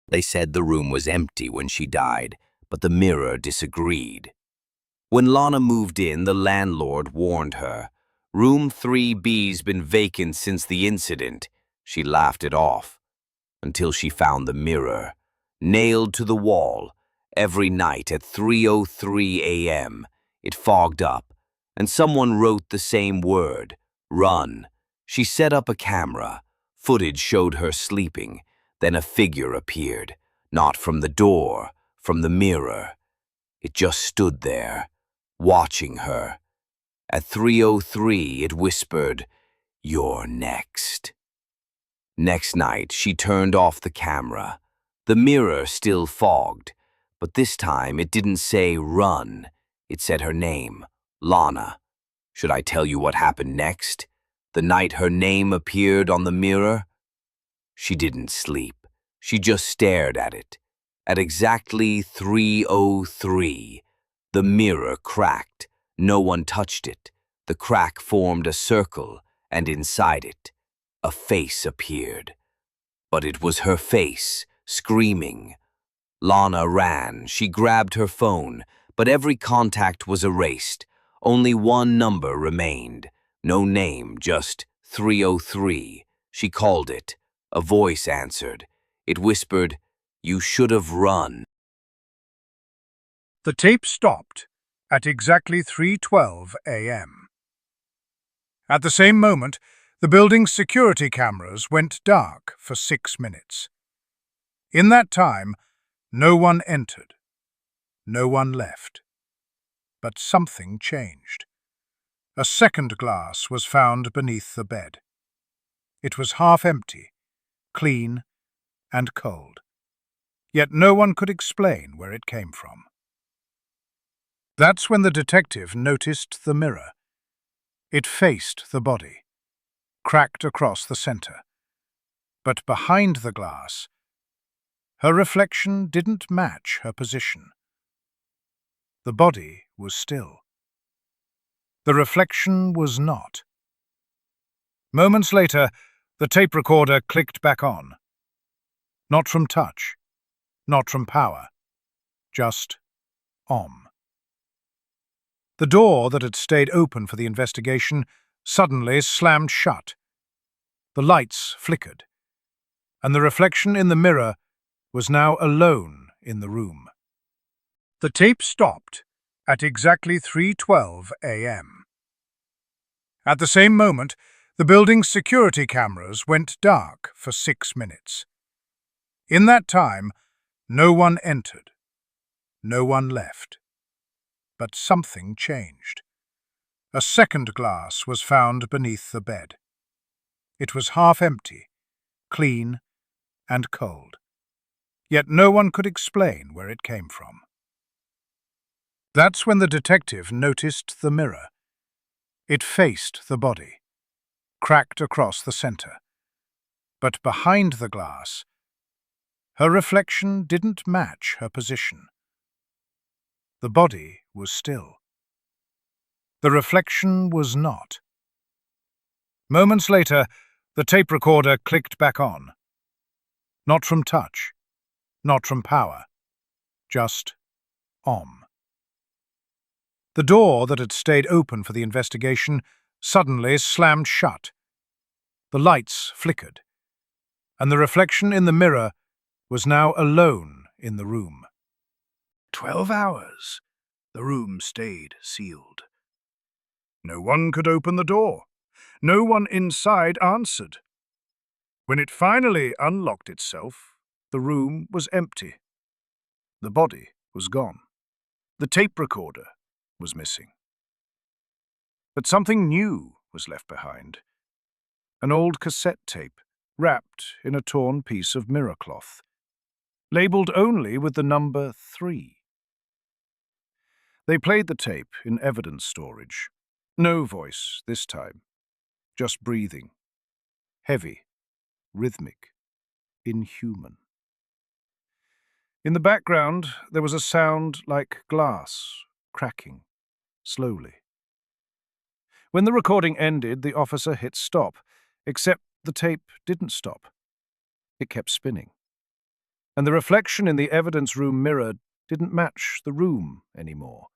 They said the room was empty when she died, but the mirror disagreed. When Lana moved in, the landlord warned her. Room 3B's been vacant since the incident. She laughed it off, until she found the mirror, nailed to the wall. Every night at 3:03 a.m., it fogged up, and someone wrote the same word, run. She set up a camera. Footage showed her sleeping. Then a figure appeared, not from the door, from the mirror. It just stood there, watching her. At 3:03, it whispered, "You're next." Next night, she turned off the camera. The mirror still fogged, but this time it didn't say run. It said her name, Lana. Should I tell you what happened next? The night her name appeared on the mirror? She didn't sleep. She just stared at it. At exactly 3:03, the mirror cracked. No one touched it. The crack formed a circle, and inside it, a face appeared. But it was her face, screaming. Lana ran. She grabbed her phone, but every contact was erased. Only one number remained. No name, just 3:03. She called it. A voice answered. It whispered, "You should have run." The tape stopped at exactly 3:12 a.m. At the same moment, the building's security cameras went dark for 6 minutes. In that time, no one entered, no one left. But something changed. A second glass was found beneath the bed. It was half empty, clean, and cold. Yet no one could explain where it came from. That's when the detective noticed the mirror. It faced the body, cracked across the center. But behind the glass, her reflection didn't match her position. The body was still. The reflection was not. Moments later, the tape recorder clicked back on. Not from touch, not from power, just om. The door that had stayed open for the investigation suddenly slammed shut. The lights flickered, and the reflection in the mirror was now alone in the room. The tape stopped at exactly 3:12 a.m. At the same moment, the building's security cameras went dark for 6 minutes. In that time, no one entered, no one left. But something changed. A second glass was found beneath the bed. It was half empty, clean, and cold. Yet no one could explain where it came from. That's when the detective noticed the mirror. It faced the body, cracked across the center. But behind the glass, her reflection didn't match her position. The body was still. The reflection was not. Moments later, the tape recorder clicked back on. Not from touch, not from power, just om. The door that had stayed open for the investigation suddenly slammed shut. The lights flickered, and the reflection in the mirror was now alone in the room. 12 hours. The room stayed sealed. No one could open the door. No one inside answered. When it finally unlocked itself, the room was empty. The body was gone. The tape recorder was missing. But something new was left behind. An old cassette tape, wrapped in a torn piece of mirror cloth, labeled only with the number 3. They played the tape in evidence storage. No voice this time, just breathing. Heavy, rhythmic, inhuman. In the background, there was a sound like glass cracking, slowly. When the recording ended, the officer hit stop, except the tape didn't stop. It kept spinning. and the reflection in the evidence room mirror didn't match the room anymore.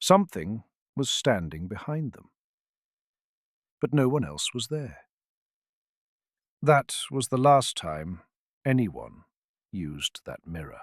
Something was standing behind them, but no one else was there. That was the last time anyone used that mirror.